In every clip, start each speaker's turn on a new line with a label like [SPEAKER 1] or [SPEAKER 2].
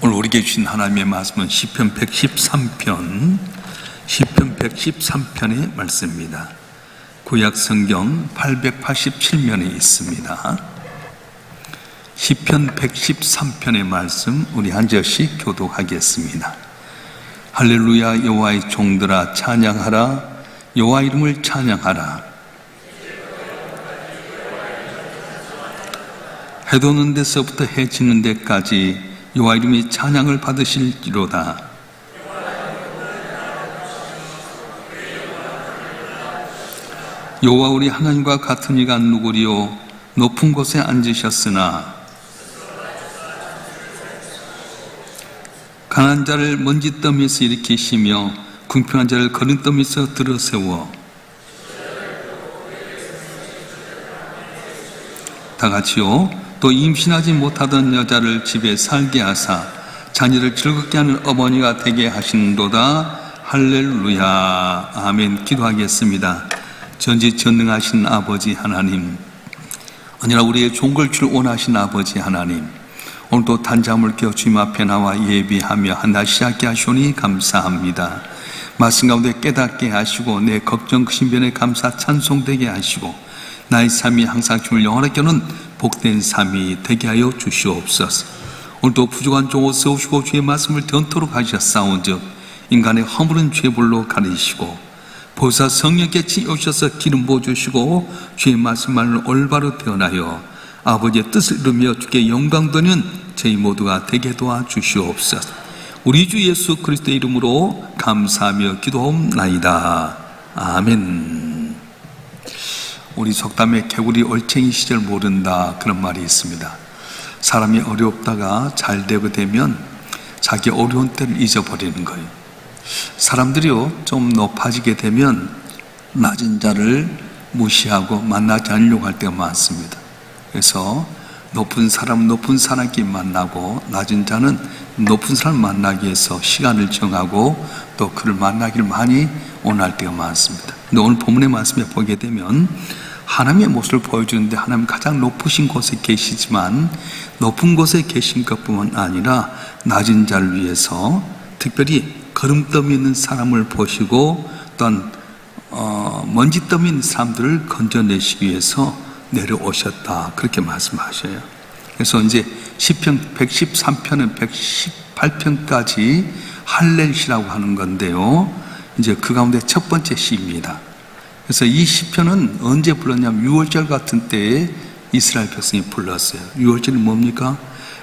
[SPEAKER 1] 오늘 우리에게 주신 하나님의 말씀은 시편 113편의 말씀입니다. 구약 성경 887면에 있습니다. 시편 113편의 말씀 우리 한 절씩 교독하겠습니다. 할렐루야. 여호와의 종들아 찬양하라. 여호와 이름을 찬양하라. 해 돋는 데서부터 해 지는 데까지 여호와 이름이 찬양을 받으실지로다. 여호와 우리 하나님과 같은 이가 누구리요? 높은 곳에 앉으셨으나 강한 자를 먼지더미에서 일으키시며 궁핍한 자를 거름더미에서 들어세워 다같이요 또 임신하지 못하던 여자를 집에 살게 하사 자녀를 즐겁게 하는 어머니가 되게 하시는도다. 할렐루야. 아멘. 기도하겠습니다. 전지전능하신 아버지 하나님, 언제나 우리의 좋은 걸 줄 원하신 아버지 하나님, 오늘도 단잠을 깨어 주님 앞에 나와 예비하며 한 날 시작게 하시오니 감사합니다. 말씀 가운데 깨닫게 하시고 내 걱정 근심변에 감사 찬송되게 하시고 나의 삶이 항상 주를 영원하게 하는 복된 삶이 되게 하여 주시옵소서. 오늘도 부족한 종을 세우시고 주의 말씀을 전토록 하셨사온즉 인간의 허물은 죄불로 가리시고 보사 성령께 치우셔서 기름 부어주시고 주의 말씀만을 올바로 변하여 아버지의 뜻을 이루며 주께 영광 돌리는 저희 모두가 되게 도와주시옵소서. 우리 주 예수 그리스도의 이름으로 감사하며 기도하옵나이다. 아멘. 우리 속담에 개구리 얼챙이 시절 모른다 그런 말이 있습니다. 사람이 어렵다가 잘 되게 되면 자기 어려운 때를 잊어버리는 거예요. 사람들이요 좀 높아지게 되면 낮은 자를 무시하고 만나지 않으려고 할 때가 많습니다. 그래서 높은 사람은 높은 사람끼리 만나고 낮은 자는 높은 사람을 만나기 위해서 시간을 정하고 또 그를 만나기를 많이 원할 때가 많습니다. 근데 오늘 본문의 말씀에 보게 되면 하나님의 모습을 보여주는데 하나님 가장 높으신 곳에 계시지만 높은 곳에 계신 것뿐만 아니라 낮은 자를 위해서 특별히 거름더미 있는 사람을 보시고 또한 먼지더미 있는 사람들을 건져내시기 위해서 내려오셨다 그렇게 말씀하셔요. 그래서 이제 시편 113편은 118편까지 할렐시라고 하는 건데요, 이제 그 가운데 첫 번째 시입니다. 그래서 이 시편은 언제 불렀냐면 6월절 같은 때에 이스라엘 백성이 불렀어요. 6월절이 뭡니까?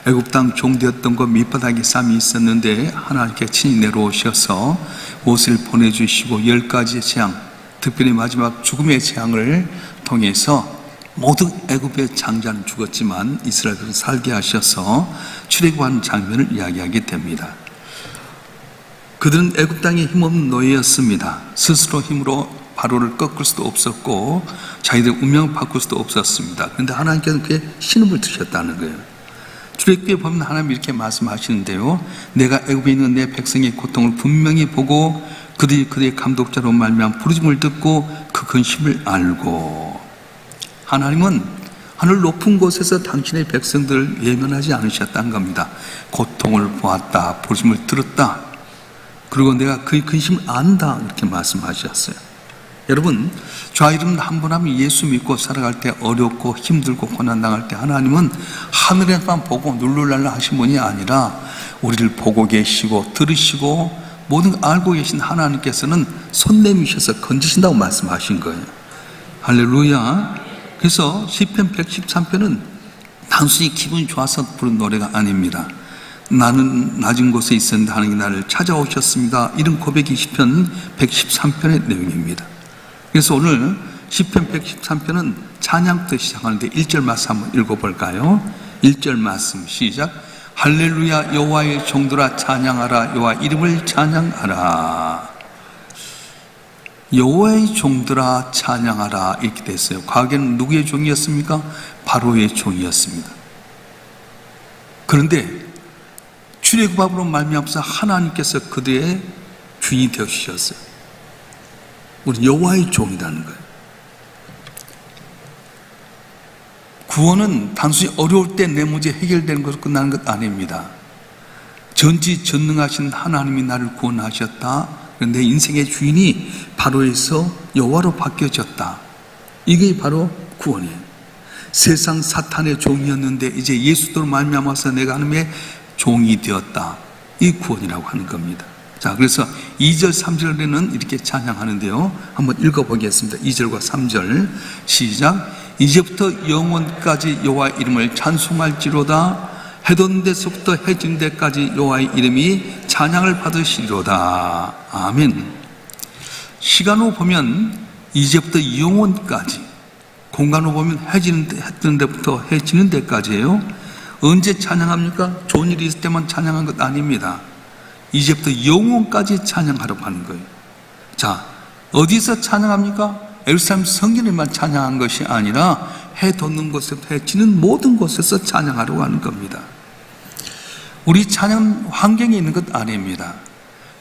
[SPEAKER 1] 애굽 땅 종되었던 것 밑바닥에 쌈이 있었는데 하나님께 친히 내려오셔서 옷을 보내주시고 10가지의 재앙, 특별히 마지막 죽음의 재앙을 통해서 모든 애굽의 장자는 죽었지만 이스라엘을 살게 하셔서 출애굽하는 장면을 이야기하게 됩니다. 그들은 애굽 땅에 힘없는 노예였습니다. 스스로 힘으로 바로를 꺾을 수도 없었고 자기들 운명을 바꿀 수도 없었습니다. 그런데 하나님께서는 그의 신음을 드셨다는 거예요. 출애굽기에 보면 하나님이 이렇게 말씀하시는데요, 내가 애굽에 있는 내 백성의 고통을 분명히 보고 그들이 그의 감독자로 말미암아 부르짖음을 듣고 그 근심을 알고. 하나님은 하늘 높은 곳에서 당신의 백성들을 외면하지 않으셨다는 겁니다. 고통을 보았다, 부르짖음을 들었다, 그리고 내가 그의 근심을 안다 이렇게 말씀하셨어요. 여러분, 주의 이름 한 번 하면 예수 믿고 살아갈 때 어렵고 힘들고 고난당할 때 하나님은 하늘에만 보고 눌룰랄라 하신 분이 아니라 우리를 보고 계시고 들으시고 모든 걸 알고 계신 하나님께서는 손 내미셔서 건지신다고 말씀하신 거예요. 할렐루야. 그래서 시편 113편은 단순히 기분이 좋아서 부른 노래가 아닙니다. 나는 낮은 곳에 있었는데 하나님이 나를 찾아오셨습니다, 이런 고백이 시편 113편의 내용입니다. 그래서 오늘 시편 113편은 찬양부터 시작하는데 1절 말씀 한번 읽어볼까요? 1절 말씀 시작. 할렐루야. 여호와의 종들아 찬양하라. 여호와 이름을 찬양하라. 여호와의 종들아 찬양하라 이렇게 됐어요. 과거에는 누구의 종이었습니까? 바로의 종이었습니다. 그런데 출애굽으로 말미암아서 하나님께서 그들의 주인이 되어주셨어요. 우리 여호와의 종이라는 거예요. 구원은 단순히 어려울 때 내 문제 해결되는 것으로 끝나는 것 아닙니다. 전지전능하신 하나님이 나를 구원하셨다. 내 인생의 주인이 바로에서 여호와로 바뀌어졌다. 이게 바로 구원이에요. 세상 사탄의 종이었는데 이제 예수로 말미암아서 내가 하나님의 종이 되었다. 이 구원이라고 하는 겁니다. 자, 그래서 2절 3절에는 이렇게 찬양하는데요, 한번 읽어보겠습니다. 2절과 3절 시작. 이제부터 영원까지 여호와 이름을 찬송할지로다. 해돋는 데서부터 해지는 데까지 여호와의 이름이 찬양을 받으시리로다. 아멘. 시간으로 보면 이제부터 영원까지, 공간으로 보면 해지는 데부터 해지는 데까지예요. 언제 찬양합니까? 좋은 일이 있을 때만 찬양한 것 아닙니다. 이제부터 영원까지 찬양하려고 하는 거예요. 자, 어디서 찬양합니까? 예루살렘 성전에만 찬양한 것이 아니라 해 돋는 곳에서 해 지는 모든 곳에서 찬양하려고 하는 겁니다. 우리 찬양 환경에 있는 것 아닙니다.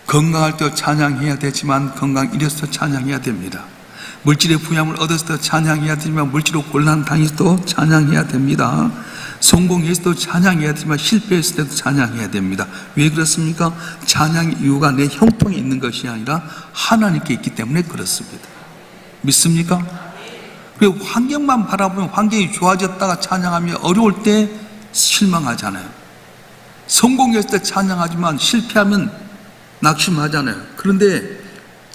[SPEAKER 1] 건강할 때 찬양해야 되지만 건강 잃어서 찬양해야 됩니다. 물질의 부양을 얻었을 때 찬양해야 되지만 물질로 곤란 당했을 때 찬양해야 됩니다. 성공했을 때도 찬양해야 되지만 실패했을 때도 찬양해야 됩니다. 왜 그렇습니까? 찬양의 이유가 내 형통에 있는 것이 아니라 하나님께 있기 때문에 그렇습니다. 믿습니까? 그리고 환경만 바라보면 환경이 좋아졌다가 찬양하면 어려울 때 실망하잖아요. 성공했을 때 찬양하지만 실패하면 낙심하잖아요. 그런데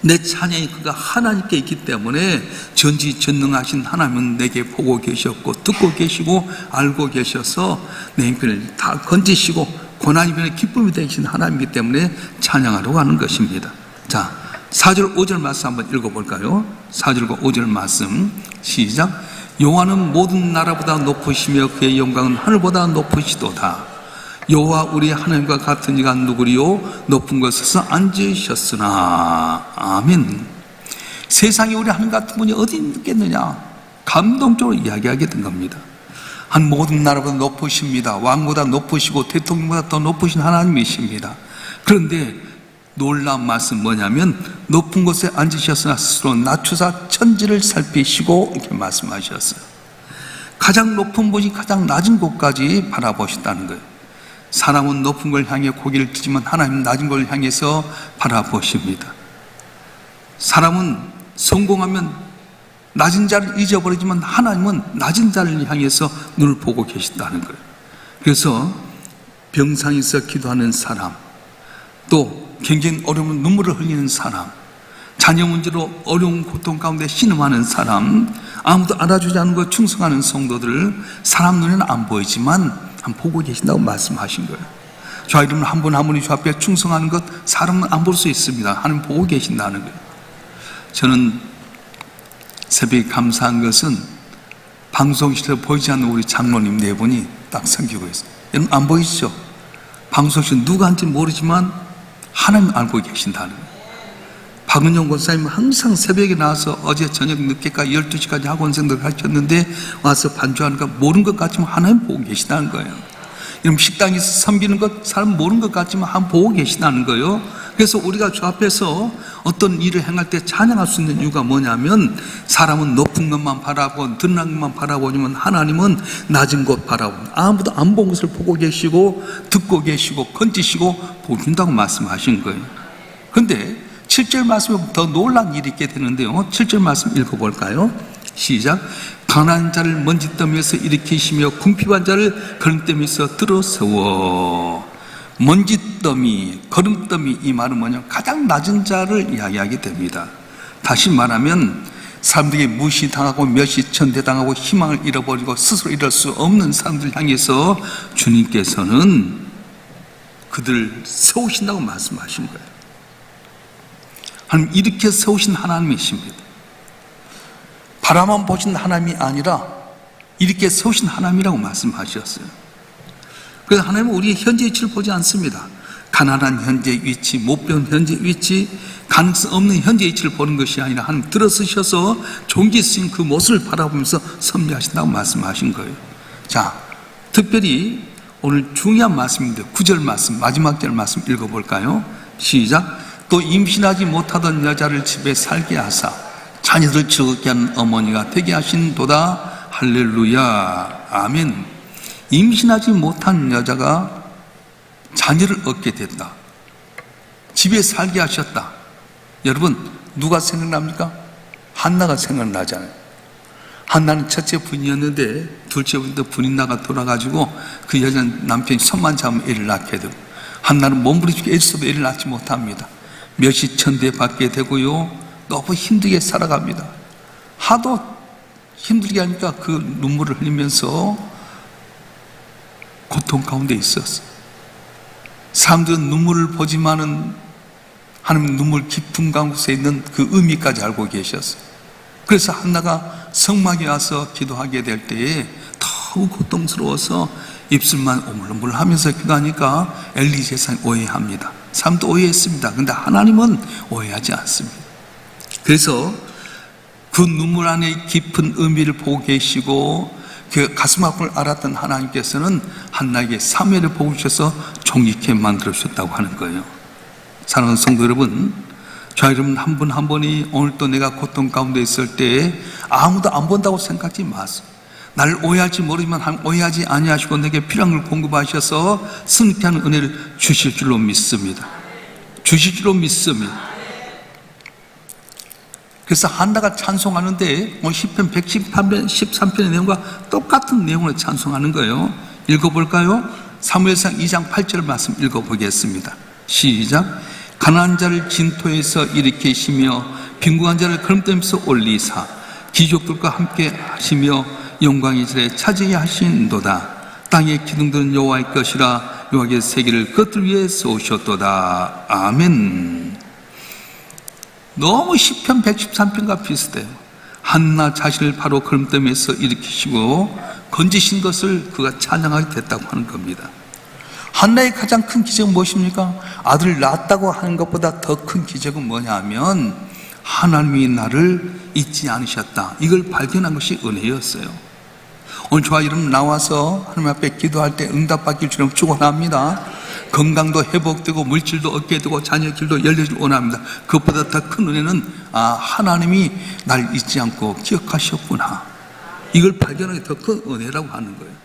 [SPEAKER 1] 내 찬양이 그가 하나님께 있기 때문에 전지전능하신 하나님은 내게 보고 계셨고 듣고 계시고 알고 계셔서 내 형편을 다 건지시고 고난이변의 기쁨이 되신 하나님이기 때문에 찬양하려고 하는 것입니다. 자, 4절 5절 말씀 한번 읽어볼까요? 4절과 5절 말씀 시작. 여호와는 모든 나라보다 높으시며 그의 영광은 하늘보다 높으시도다. 여호와 우리 하나님과 같은 이가 누구리요? 높은 곳에서 앉으셨으나. 아멘. 세상에 우리 하나님 같은 분이 어디 있겠느냐? 감동적으로 이야기하게 된 겁니다. 한 모든 나라보다 높으십니다. 왕보다 높으시고 대통령보다 더 높으신 하나님이십니다. 그런데 놀라운 말씀 뭐냐면 높은 곳에 앉으셨으나 스스로 낮추사 천지를 살피시고 이렇게 말씀하셨어요. 가장 높은 분이 가장 낮은 곳까지 바라보셨다는 거예요. 사람은 높은 걸 향해 고개를 들지만 하나님은 낮은 걸 향해서 바라보십니다. 사람은 성공하면 낮은 자를 잊어버리지만 하나님은 낮은 자를 향해서 눈을 보고 계신다는 거예요. 그래서 병상에 있어 기도하는 사람, 또 굉장히 어려운 눈물을 흘리는 사람, 자녀 문제로 어려운 고통 가운데 신음하는 사람, 아무도 알아주지 않는 것 충성하는 성도들을 사람 눈에는 안 보이지만 보고 계신다고 말씀하신 거예요. 저 이름은 한 분 한 분이 주 앞에 충성하는 것 사람은 안 볼 수 있습니다. 하나님 보고 계신다는 거예요. 저는 새벽에 감사한 것은 방송실에 보이지 않는 우리 장로님 네 분이 딱 섬기고 있어요. 여러분 안 보이시죠? 방송실 누가 한지 모르지만 하나님 알고 계신다는 거예요. 박은영 권사님은 항상 새벽에 나와서 어제 저녁 늦게까지 12시까지 학원생들 가르쳤는데 와서 반주하는 거 모르는 것 같지만 하나님 보고 계시다는 거예요. 여러분 식당에서 섬기는 것 사람 모르는 것 같지만 하나님 보고 계시다는 거예요. 그래서 우리가 주 앞에서 어떤 일을 행할 때 찬양할 수 있는 이유가 뭐냐면 사람은 높은 것만 바라보고 드러난 것만 바라보지만 하나님은 낮은 곳 바라보고 아무도 안 본 것을 보고 계시고 듣고 계시고 건지시고 보신다고 말씀하신 거예요. 그런데 7절 말씀에 더 놀라운 일이 있게 되는데요. 7절 말씀 읽어볼까요? 시작. 가난한 자를 먼지더미에서 일으키시며 궁핍한 자를 걸음더미에서 들어세워. 먼지더미, 걸음더미, 이 말은 뭐냐? 가장 낮은 자를 이야기하게 됩니다. 다시 말하면 사람들에게 무시당하고 멸시천대당하고 희망을 잃어버리고 스스로 이룰 수 없는 사람들 향해서 주님께서는 그들을 세우신다고 말씀하신 거예요. 하나님 이렇게 세우신 하나님이십니다. 바라만 보신 하나님이 아니라 이렇게 세우신 하나님이라고 말씀하셨어요. 그래서 하나님은 우리의 현재 위치를 보지 않습니다. 가난한 현재 위치, 못 배운 현재 위치, 가능성 없는 현재 위치를 보는 것이 아니라 하나님 들어서셔서 종기 쓰신 그 모습을 바라보면서 섭리하신다고 말씀하신 거예요. 자, 특별히 오늘 중요한 말씀인데 9절 말씀, 마지막 절 말씀 읽어볼까요? 시작. 또 임신하지 못하던 여자를 집에 살게 하사 자녀들을 즐겁게 하는 어머니가 되게 하신도다. 할렐루야. 아멘. 임신하지 못한 여자가 자녀를 얻게 됐다. 집에 살게 하셨다. 여러분, 누가 생각납니까? 한나가 생각나잖아요. 한나는 첫째 분이었는데 둘째 분도 분이 나가 돌아가지고 그 여자는 남편이 손만 잡으면 애를 낳게 되고, 한나는 몸부림치고 애써도 애를 낳지 못합니다. 몇이 천대 받게 되고요, 너무 힘들게 살아갑니다. 하도 힘들게 하니까 그 눈물을 흘리면서 고통 가운데 있었어요. 사람들은 눈물을 보지만은 하나님 눈물 깊은 가운데 있는 그 의미까지 알고 계셨어요. 그래서 한나가 성막에 와서 기도하게 될 때에 더욱 고통스러워서 입술만 오물오물 하면서 기도하니까 엘리 제사장이 오해합니다. 사람도 오해했습니다. 그런데 하나님은 오해하지 않습니다. 그래서 그 눈물 안에 깊은 의미를 보고 계시고 그 가슴 아픔을 알았던 하나님께서는 한나에게 사무엘을 보고 주셔서 존귀케 만들어 주셨다고 하는 거예요. 사랑하는 성도 여러분, 저 여러분 한 분 한 분이 오늘 또 내가 고통 가운데 있을 때 아무도 안 본다고 생각하지 마세요. 나를 오해할지 모르지만 오해하지 아니하시고 내게 필요한 걸 공급하셔서 승리케 하는 은혜를 주실 줄로 믿습니다. 주실 줄로 믿습니다. 그래서 한나가 찬송하는데 시편 113편 13편의 내용과 똑같은 내용으로 찬송하는 거예요. 읽어볼까요? 사무엘상 2장 8절 말씀 읽어보겠습니다. 시작. 가난한 자를 진토에서 일으키시며 빈궁한 자를 걸음돌에서 올리사 귀족들과 함께 하시며 영광의 자리에 차지하게 하신도다. 땅의 기둥들은 여호와의 것이라 여호와의 세계를 그것들 위에 쏘셨도다. 아멘. 너무 시편 113편과 비슷해요. 한나 자신을 바로 걸음돌에서 일으키시고 건지신 것을 그가 찬양하게 됐다고 하는 겁니다. 한나의 가장 큰 기적은 무엇입니까? 아들을 낳았다고 하는 것보다 더 큰 기적은 뭐냐 하면 하나님이 나를 잊지 않으셨다, 이걸 발견한 것이 은혜였어요. 오늘 저와 여러분 나와서 하나님 앞에 기도할 때 응답받길 주님 축원합니다. 건강도 회복되고 물질도 얻게 되고 자녀길도 열려질 원합니다. 그것보다 더 큰 은혜는 하나님이 날 잊지 않고 기억하셨구나, 이걸 발견하기 더 큰 은혜라고 하는 거예요.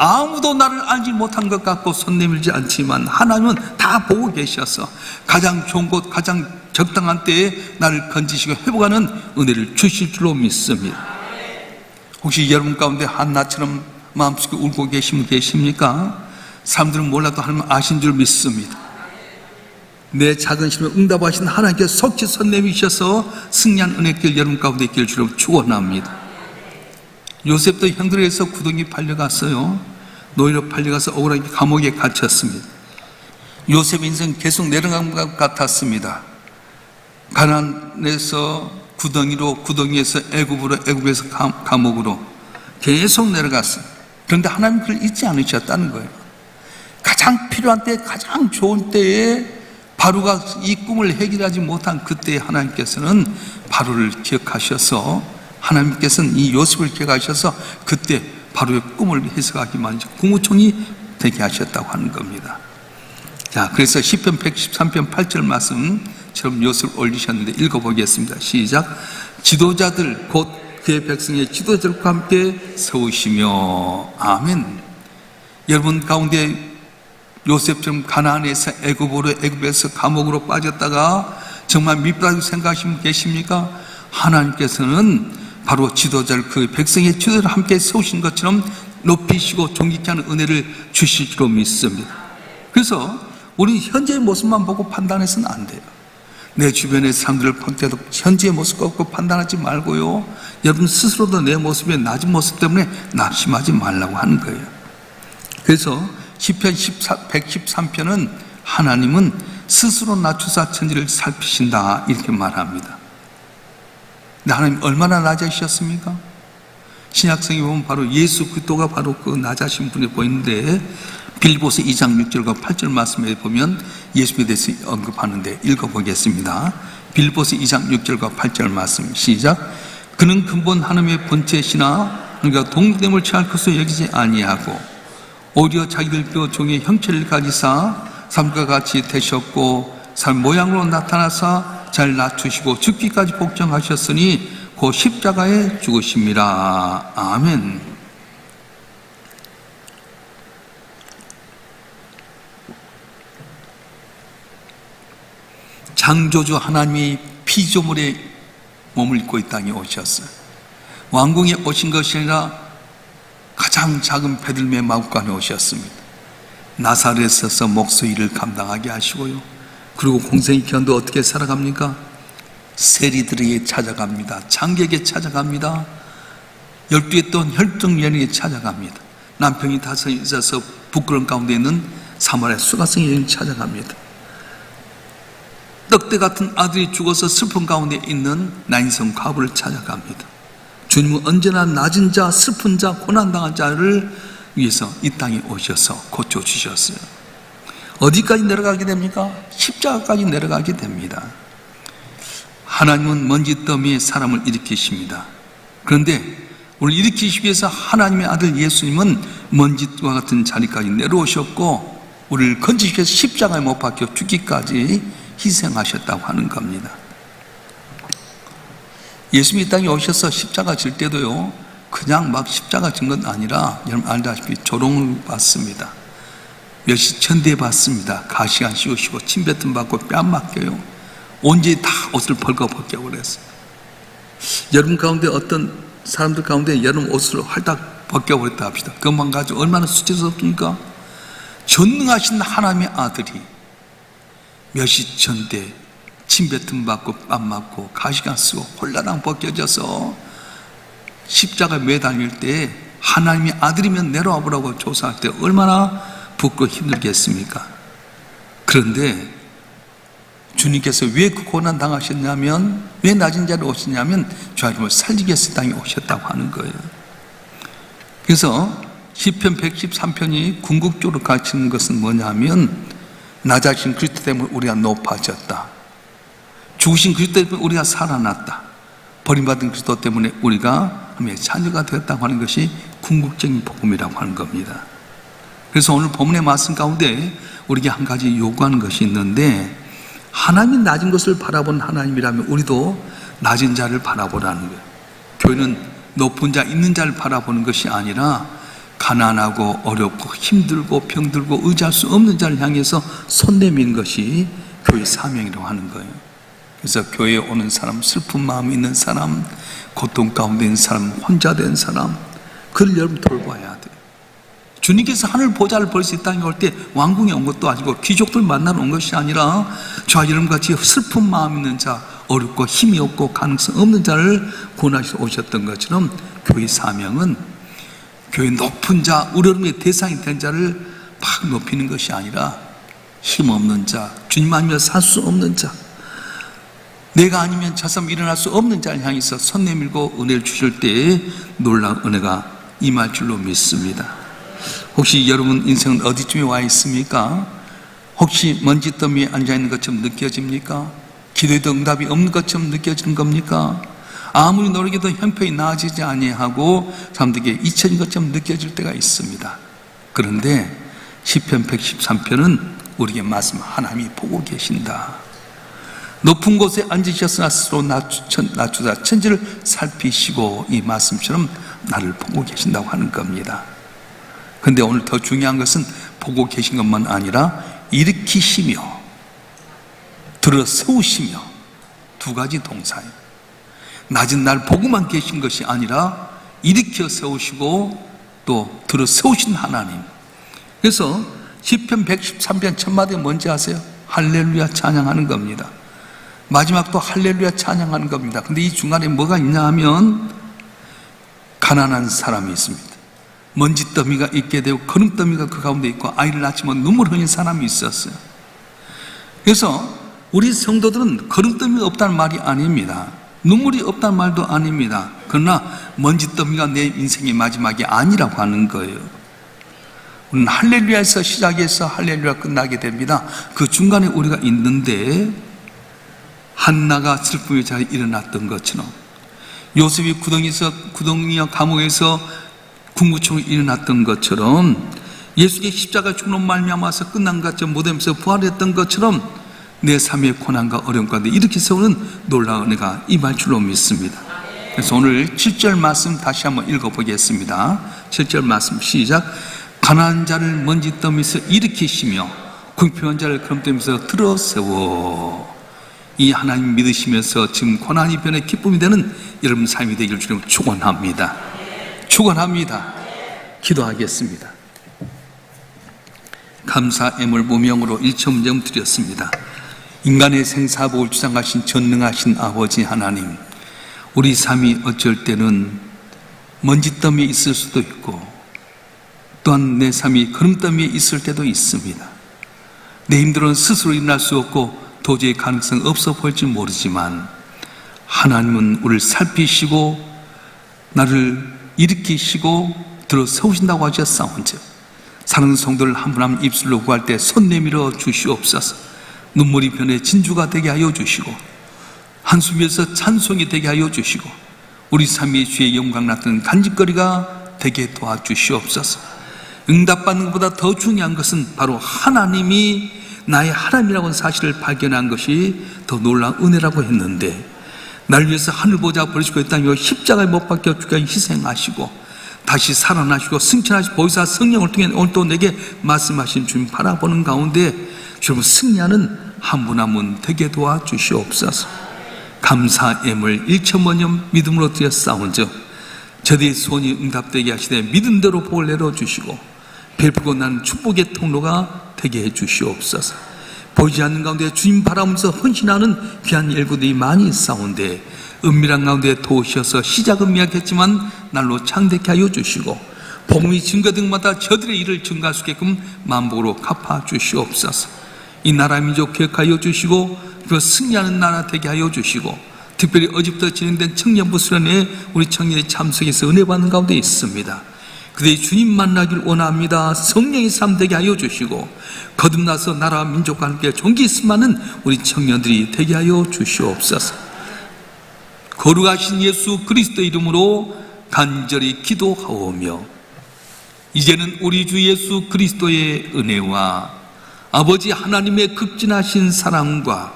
[SPEAKER 1] 아무도 나를 알지 못한 것 같고 손 내밀지 않지만 하나님은 다 보고 계셔서 가장 좋은 곳, 가장 적당한 때에 나를 건지시고 회복하는 은혜를 주실 줄로 믿습니다. 혹시 여러분 가운데 한나처럼 마음속에 울고 계신 분 계십니까? 사람들은 몰라도 하나님은 아신 줄 믿습니다. 내 작은 심에 응답하신 하나님께서 속히 손 내미셔서 승리한 은혜길 여러분 가운데 있길 주로 축원합니다. 요셉도 형들에게서 구덩이 팔려갔어요. 노예로 팔려가서 억울하게 감옥에 갇혔습니다. 요셉 인생 계속 내려간 것 같았습니다. 가나안에서 구덩이로, 구덩이에서 애굽으로, 애굽에서 감옥으로 계속 내려갔어요. 그런데 하나님 그걸 잊지 않으셨다는 거예요. 가장 필요한 때, 가장 좋은 때에 바로가 이 꿈을 해결하지 못한 그때에 하나님께서는 바로를 기억하셔서 하나님께서는 이 요셉을 기억하셔서 그때 바로의 꿈을 해석하기만 국무총리 되게 하셨다고 하는 겁니다. 자, 그래서 시편 113편 8절 말씀처럼 요셉을 올리셨는데 읽어보겠습니다. 시작. 지도자들 곧 그의 백성의 지도자들과 함께 세우시며. 아멘. 여러분 가운데 요셉처럼 가나안에서 애굽으로, 애굽에서 감옥으로 빠졌다가 정말 밉다고 생각하시는 분 계십니까? 하나님께서는 바로 지도자를, 그 백성의 지도자를 함께 세우신 것처럼 높이시고 존귀케 하는 은혜를 주실 줄로 믿습니다. 그래서 우리는 현재의 모습만 보고 판단해서는 안 돼요. 내 주변의 사람들을 볼 때도 현재의 모습 갖고 판단하지 말고요, 여러분 스스로도 내 모습의 낮은 모습 때문에 낙심하지 말라고 하는 거예요. 그래서 시편 113편은 하나님은 스스로 낮추사 천지를 살피신다, 이렇게 말합니다. 근데 하나님 얼마나 낮아지셨습니까? 신약성에 보면 바로 예수 그리스도가 바로 그 낮아신 분이 보이는데, 빌립보서 2장 6절과 8절 말씀에 보면 예수에 대해서 언급하는데 읽어보겠습니다. 빌립보서 2장 6절과 8절 말씀 시작. 그는 근본 하나님의 본체시나 그러니까 동등됨을 취할 것으로 여기지 아니하고 오히려 자기를 비워 종의 형체를 가지사 삶과 같이 되셨고 삶 모양으로 나타나사 잘 낮추시고 죽기까지 복종하셨으니 그 십자가에 죽으심이라. 아멘. 창조주 하나님이 피조물에 몸을 입고 이 땅에 오셨어요. 왕궁에 오신 것이 아니라 가장 작은 베들레헴 마구간에 오셨습니다. 나사렛에서 목소 일을 감당하게 하시고요. 그리고 공생의 기간도 어떻게 살아갑니까? 세리들에게 찾아갑니다. 장객에게 찾아갑니다. 12에 또 혈통 여인에게 찾아갑니다. 남편이 5 있어서 부끄러운 가운데 있는 사마리아 수가성 여인을 찾아갑니다. 떡대 같은 아들이 죽어서 슬픈 가운데 있는 나인성 과부를 찾아갑니다. 주님은 언제나 낮은 자, 슬픈 자, 고난당한 자를 위해서 이 땅에 오셔서 고쳐주셨어요. 어디까지 내려가게 됩니까? 십자가까지 내려가게 됩니다. 하나님은 먼지 더미에 사람을 일으키십니다. 그런데 우리 일으키시기 위해서 하나님의 아들 예수님은 먼지와 같은 자리까지 내려오셨고 우리를 건지시기 위해서 십자가에 못 박혀 죽기까지 희생하셨다고 하는 겁니다. 예수님이 이 땅에 오셔서 십자가 질 때도요, 그냥 막 십자가 진 건 아니라 여러분 알다시피 조롱을 받습니다. 몇십 천대 받습니다. 가시관 씌우시고 침뱉음 받고 뺨 맞겨요. 온전히 다 옷을 벌거벗겨 버렸어요. 여러분 가운데 어떤 사람들 가운데 여러분 옷을 활딱 벗겨버렸다 합시다. 그것만 가지고 얼마나 수치스럽습니까? 전능하신 하나님의 아들이 몇십 천대 침뱉음 받고 뺨 맞고 가시관 쓰고 홀라당 벗겨져서 십자가 매달릴 때 하나님의 아들이면 내려와 보라고 조사할 때 얼마나 붓고 힘들겠습니까? 그런데 주님께서 왜 그 고난 당하셨냐면, 왜 낮은 자리에 오셨냐면 주님을 살리기 위해서 땅에 오셨다고 하는 거예요. 그래서 시편 113편이 궁극적으로 가르치는 것은 뭐냐면, 낮아진 그리스도 때문에 우리가 높아졌다, 죽으신 그리스도 때문에 우리가 살아났다, 버림받은 그리스도 때문에 우리가 하나님의 자녀가 되었다고 하는 것이 궁극적인 복음이라고 하는 겁니다. 그래서 오늘 본문의 말씀 가운데 우리에게 한 가지 요구하는 것이 있는데, 하나님이 낮은 것을 바라보는 하나님이라면 우리도 낮은 자를 바라보라는 거예요. 교회는 높은 자, 있는 자를 바라보는 것이 아니라 가난하고 어렵고 힘들고 병들고 의지할 수 없는 자를 향해서 손 내미는 것이 교회 사명이라고 하는 거예요. 그래서 교회에 오는 사람, 슬픈 마음이 있는 사람, 고통 가운데 있는 사람, 혼자 된 사람, 그를 여러분 돌봐야 돼요. 주님께서 하늘 보좌를 볼 수 있다는 걸 때 왕궁에 온 것도 아니고 귀족들 만나러 온 것이 아니라 저와 여러분같이 슬픈 마음 있는 자, 어렵고 힘이 없고 가능성 없는 자를 구원하시러 오셨던 것처럼 교회 사명은 교회 높은 자, 우러름의 대상이 된 자를 막 높이는 것이 아니라 힘없는 자, 주님 아니면 살 수 없는 자, 내가 아니면 저 사람 일어날 수 없는 자를 향해서 손 내밀고 은혜를 주실 때에 놀라운 은혜가 임할 줄로 믿습니다. 혹시 여러분 인생은 어디쯤에 와 있습니까? 혹시 먼지 더미에 앉아있는 것처럼 느껴집니까? 기도에도 응답이 없는 것처럼 느껴지는 겁니까? 아무리 노력해도 형편이 나아지지 아니하고 사람들에게 잊혀진 것처럼 느껴질 때가 있습니다. 그런데 시편 113편은 우리에게 말씀, 하나님이 보고 계신다. 높은 곳에 앉으셨으나 스스로 낮추사 천지를 살피시고, 이 말씀처럼 나를 보고 계신다고 하는 겁니다. 그런데 오늘 더 중요한 것은 보고 계신 것만 아니라 일으키시며 들어 세우시며, 두 가지 동사예요. 낮은 날 보고만 계신 것이 아니라 일으켜 세우시고 또 들어 세우신 하나님. 그래서 시편 113편 첫마디가 뭔지 아세요? 할렐루야 찬양하는 겁니다. 마지막도 할렐루야 찬양하는 겁니다. 근데 이 중간에 뭐가 있냐 하면 가난한 사람이 있습니다. 먼지 더미가 있게 되고 거름 더미가 그 가운데 있고 아이를 낳지만 눈물 흘린 사람이 있었어요. 그래서 우리 성도들은 거름 더미가 없다는 말이 아닙니다. 눈물이 없다는 말도 아닙니다. 그러나 먼지 더미가 내 인생의 마지막이 아니라고 하는 거예요. 우리는 할렐루야에서 시작해서 할렐루야 끝나게 됩니다. 그 중간에 우리가 있는데, 한나가 슬픔의 자리에 일어났던 것처럼, 요셉이 구덩이와 감옥에서 궁구충이 일어났던 것처럼, 예수의 십자가 죽는 말미암아서 끝난 것처럼 무덤에서 부활했던 것처럼 내 삶의 고난과 어려움 가운데 이렇게 세우는 놀라운 은혜가 임할 줄로 믿습니다. 그래서 오늘 7절 말씀 다시 한번 읽어보겠습니다. 7절 말씀 시작. 가난한 자를 먼지 더미에서 일으키시며 궁핍한 자를 거름 더미에서 들어 세워. 이 하나님 믿으시면서 지금 고난이 변해 기쁨이 되는 여러분 삶이 되기를 주님 축원합니다. 축원합니다. 기도하겠습니다. 감사 애물 무명으로 일천문정 드렸습니다. 인간의 생사복을 주장하신 전능하신 아버지 하나님, 우리 삶이 어쩔 때는 먼지더미에 있을 수도 있고 또한 내 삶이 구름더미에 있을 때도 있습니다. 내 힘들어는 스스로 일어날 수 없고 도저히 가능성 없어 보일지 모르지만 하나님은 우리를 살피시고 나를 일으키시고 들어 세우신다고 하셨사온즉 사는 성도를 한 분 한 분 입술로 구할 때 손 내밀어 주시옵소서. 눈물이 변해 진주가 되게 하여 주시고 한숨에서 찬송이 되게 하여 주시고 우리 삶이 주의 영광 나타내는 간직거리가 되게 도와주시옵소서. 응답받는 것보다 더 중요한 것은 바로 하나님이 나의 하나님이라는 사실을 발견한 것이 더 놀라운 은혜라고 했는데, 나를 위해서 하늘 보좌 버리시고 있다며 십자가에 못 박혀 주께 희생하시고 다시 살아나시고 승천하신 보혜사 성령을 통해 오늘 또 내게 말씀하신 주님 바라보는 가운데 여러분 승리하는 한 분 한 분 되게 도와주시옵소서. 감사 예물 1천만년 믿음으로 드렸사온즉 저들의 소원이 응답되게 하시되 믿음대로 복을 내려주시고 베풀고 나는 축복의 통로가 되게 해주시옵소서. 보이지 않는 가운데 주님 바라보면서 헌신하는 귀한 일구들이 많이 있사온데 은밀한 가운데 도우셔서 시작은 미약했지만 날로 창대케 하여 주시고 복음이 증거등마다 저들의 일을 증가할 수 있게끔 만복으로 갚아 주시옵소서. 이 나라 민족 기억하여 주시고 그 승리하는 나라 되게 하여 주시고 특별히 어제부터 진행된 청년부 수련회에 우리 청년이 참석해서 은혜 받는 가운데 있습니다. 그들이 주님 만나길 원합니다. 성령의 삶 되게 하여 주시고 거듭나서 나라와 민족과 함께 존귀 있음하는 우리 청년들이 되게 하여 주시옵소서. 거룩하신 예수 그리스도 이름으로 간절히 기도하오며 이제는 우리 주 예수 그리스도의 은혜와 아버지 하나님의 극진하신 사랑과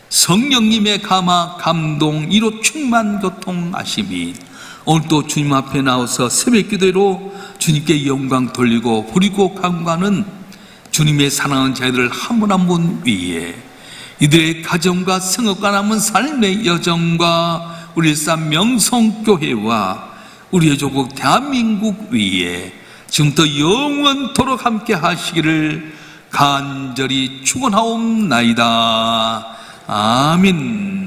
[SPEAKER 1] 성령님의 감화 감동 이로 충만 교통하심이 오늘 또 주님 앞에 나와서 새벽 기도로 주님께 영광 돌리고 부리고 간구하는 주님의 사랑하는 자들을 한 분 한 분 위에 이들의 가정과 성업과 남은 삶의 여정과 우리 일산 명성교회와 우리의 조국 대한민국 위에 지금부터 영원토록 함께 하시기를 간절히 축원하옵나이다. 아멘.